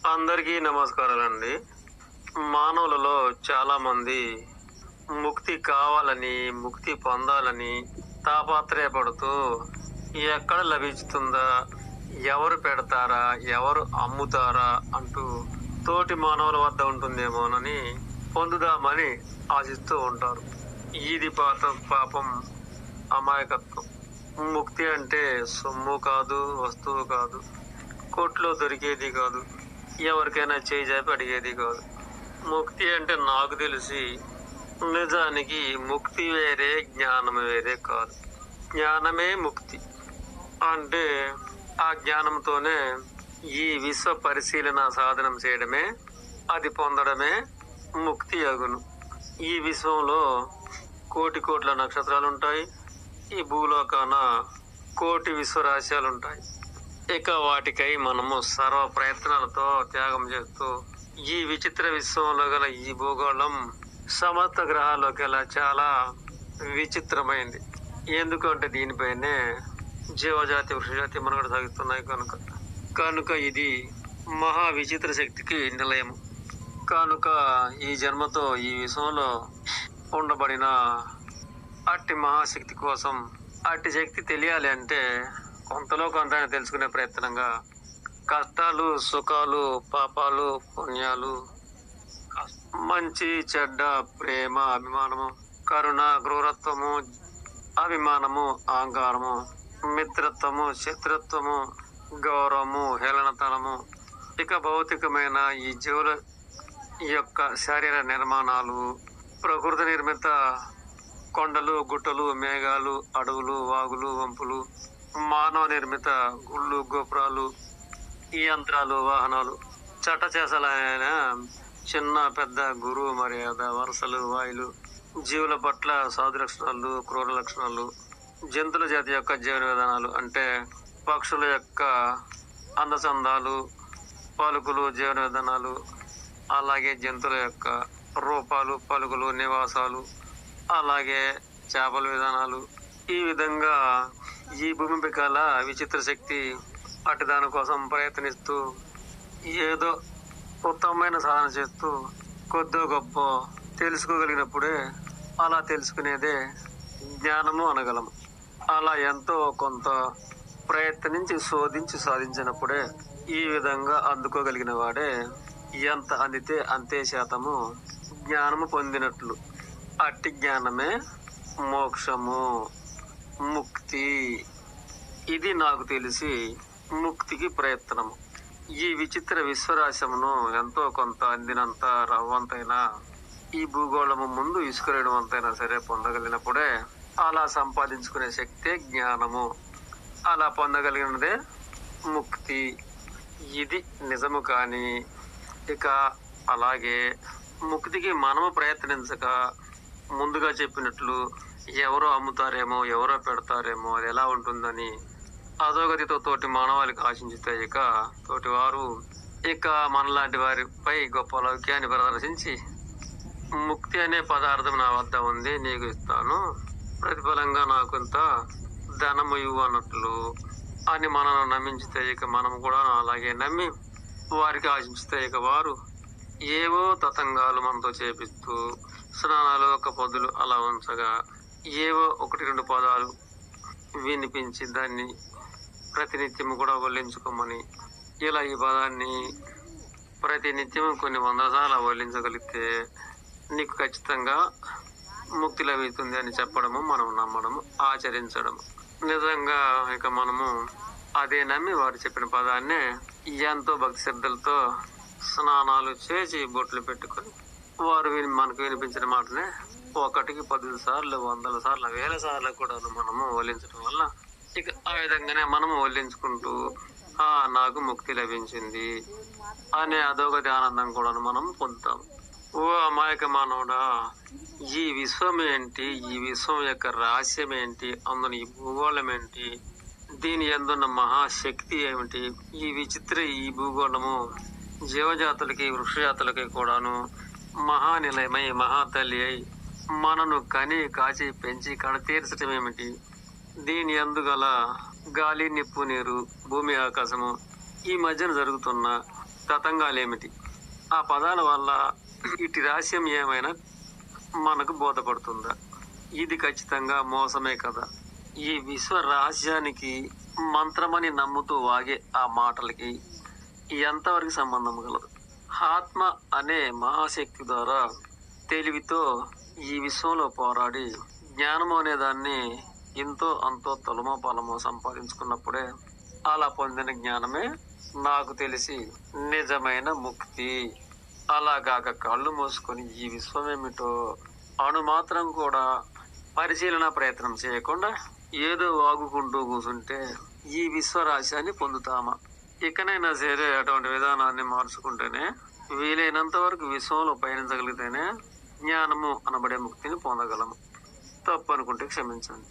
అందరికీ నమస్కారాలండి. మానవులలో చాలామంది ముక్తి కావాలని, ముక్తి పొందాలని తాపత్రయపడుతూ ఎక్కడ లభిస్తుందా? ఎవరు పెడతారా? ఎవరు అమ్ముతారా? అంటూ తోటి మానవుల వద్ద ఉంటుందేమోనని పొందుదామని ఆశిస్తూ ఉంటారు. ఇది పాపం, అమాయకత్వం. ముక్తి అంటే సొమ్ము కాదు, వస్తువు కాదు, కోట్లో దొరికేది కాదు, ఎవరికైనా చేయి చాపి అడిగేది కాదు. ముక్తి అంటే నాకు తెలిసి నిజానికి ముక్తి వేరే, జ్ఞానం వేరే కాదు. జ్ఞానమే ముక్తి. అంటే ఆ జ్ఞానంతోనే ఈ విశ్వ పరిశీలన సాధనం చేయడమే, అది పొందడమే ముక్తి అగును. ఈ విశ్వంలో కోటి కోట్ల నక్షత్రాలు ఉంటాయి. ఈ భూలోకాన కోటి విశ్వరాశ్యాలు ఉంటాయి. ఇక వాటికై మనము సర్వ ప్రయత్నాలతో త్యాగం చేస్తూ ఈ విచిత్ర విశ్వంలో గల ఈ భూగోళం సమస్త గ్రహాల్లోకెల్లా చాలా విచిత్రమైంది. ఎందుకంటే దీనిపైనే జీవజాతి, వృక్షజాతి మనుగడ సాగుతున్నాయి కనుక ఇది మహా విచిత్ర శక్తికి నిలయము. కనుక ఈ జన్మతో ఈ విశ్వంలో ఉండబడిన అట్టి మహాశక్తి కోసం, అట్టి శక్తి తెలియాలి అంటే కొంతలో కొంత తెలుసుకునే ప్రయత్నంగా కష్టాలు, సుఖాలు, పాపాలు, పుణ్యాలు, మంచి చెడ్డ, ప్రేమ, అభిమానము, కరుణ, క్రూరత్వము, అభిమానము, అహంకారము, మిత్రత్వము, శత్రుత్వము, గౌరవము, హేళనతనము, ఇక భౌతికమైన ఈ జీవుల యొక్క శరీర నిర్మాణాలు, ప్రకృతి నిర్మిత కొండలు, గుట్టలు, మేఘాలు, అడవులు, వాగులు, వంపులు, మానవ నిర్మిత గుళ్ళు, గోపురాలు, ఈ యంత్రాలు, వాహనాలు, చట్టచేసలైన చిన్న పెద్ద గురువు మర్యాద, వరుసలు, వాయులు, జీవుల పట్ల సాధు లక్షణాలు, క్రూర లక్షణాలు, జంతువుల జాతి యొక్క జీవన విధానాలు అంటే పక్షుల యొక్క అందచందాలు, పలుకులు, జీవన విధానాలు, అలాగే జంతువుల యొక్క రూపాలు, పలుకులు, నివాసాలు, అలాగే చేపల విధానాలు, ఈ విధంగా ఈ భూమిపై కల విచిత్ర శక్తి అటు దాని కోసం ప్రయత్నిస్తూ ఏదో ఉత్తమమైన సాధన చేస్తూ కొద్దో గొప్ప తెలుసుకోగలిగినప్పుడే అలా తెలుసుకునేదే జ్ఞానము అనగలము. అలా ఎంతో కొంత ప్రయత్నించి శోధించి సాధించినప్పుడే ఈ విధంగా అందుకోగలిగిన వాడే ఎంత అందితే అంతే శాతము జ్ఞానము పొందినట్లు. అట్టి జ్ఞానమే మోక్షము, ముక్తి. ఇది నాకు తెలిసి ముక్తికి ప్రయత్నము. ఈ విచిత్ర విశ్వరాశమును ఎంతో కొంత అందినంత రవ్వంతైనా ఈ భూగోళము ముందు ఇసుకరేయడం అంతైనా సరే పొందగలిగినప్పుడే అలా సంపాదించుకునే శక్తే జ్ఞానము. అలా పొందగలిగినదే ముక్తి. ఇది నిజము. కానీ ఇక అలాగే ముక్తికి మనము ప్రయత్నించక ముందుగా చెప్పినట్లు ఎవరో అమ్ముతారేమో, ఎవరో పెడతారేమో, అది ఎలా ఉంటుందని అధోగతితో తోటి మానవాళికి ఆశించితే ఇక తోటివారు ఇక మనలాంటి వారిపై గొప్ప లౌక్యాన్ని ప్రదర్శించి ముక్తి అనే పదార్థం నా వద్ద ఉంది, నీకు ఇస్తాను, ప్రతిఫలంగా నాకుంత ధనము ఇవ్వు అన్నట్లు అని మనను నమ్మించితే ఇక మనం కూడా అలాగే నమ్మి వారికి ఆశించితే ఇక వారు ఏవో తతంగాలు మనతో చేపిస్తూ స్నానాలు, ఒక పొద్దులు అలా ఉంచగా ఏవో ఒకటి రెండు పదాలు వినిపించి దాన్ని ప్రతినిత్యము కూడా వల్లించుకోమని, ఇలా ఈ పదాన్ని ప్రతినిత్యము కొన్ని వందల సార్లు వల్లించగలిగితే నీకు ఖచ్చితంగా ముక్తి లభిస్తుంది అని చెప్పడము, మనం నమ్మడము, ఆచరించడము. నిజంగా ఇక మనము అదే నమ్మి వారు చెప్పిన పదాన్నే ఎంతో భక్తి శ్రద్ధలతో స్నానాలు చేసి బొట్లు పెట్టుకొని వారు మనకు వినిపించిన మాటనే ఒకటికి 10 సార్లు, 100 సార్లు, 1000 సార్లు కూడా మనము వల్లించడం వల్ల ఇక ఆ విధంగానే మనము వల్లించుకుంటూ నాకు ముక్తి లభించింది అనే అధోగతి ఆనందం కూడా మనం పొందుతాం. ఓ అమాయక మానవుడా, ఈ విశ్వం ఏంటి, ఈ విశ్వం యొక్క రహస్యం ఏంటి, అందులో ఈ భూగోళం ఏంటి, దీని యందున్న మహాశక్తి ఏమిటి, ఈ విచిత్ర ఈ భూగోళము జీవజాతులకి, వృక్షజాతులకి కూడాను మహానిలయమై, మహాతల్లి అయి మనను కని కాచి పెంచి కడతీర్చడం ఏమిటి, దీని అందుగల గాలి, నిప్పు, నీరు, భూమి, ఆకాశము ఈ మధ్యన జరుగుతున్న తతంగాలేమిటి, ఆ పదాల వల్ల ఇటు రహస్యం ఏమైనా మనకు బోధపడుతుందా? ఇది ఖచ్చితంగా మోసమే కదా. ఈ విశ్వ రహస్యానికి మంత్రమని నమ్ముతూ వాగే ఆ మాటలకి ఎంతవరకు సంబంధం కలదు? ఆత్మ అనే మహాశక్తి ద్వారా తెలివితో ఈ విశ్వంలో పోరాడి జ్ఞానము అనే దాన్ని ఎంతో అంతో తొలమో పలమో సంపాదించుకున్నప్పుడే అలా పొందిన జ్ఞానమే నాకు తెలిసి నిజమైన ముక్తి. అలాగాక కళ్ళు మూసుకొని ఈ విశ్వమేమిటో అణు మాత్రం కూడా పరిశీలన ప్రయత్నం చేయకుండా ఏదో వాగుకుంటూ కూర్చుంటే ఈ విశ్వరాశ్యాన్ని పొందుతామా? ఇకనైనా సరే అటువంటి విధానాన్ని మార్చుకుంటేనే, వీలైనంత వరకు విశ్వంలో పయనించగలిగితేనే జ్ఞానము అనబడే ముక్తిని పొందగలము. తప్పు అనుకుంటే క్షమించండి.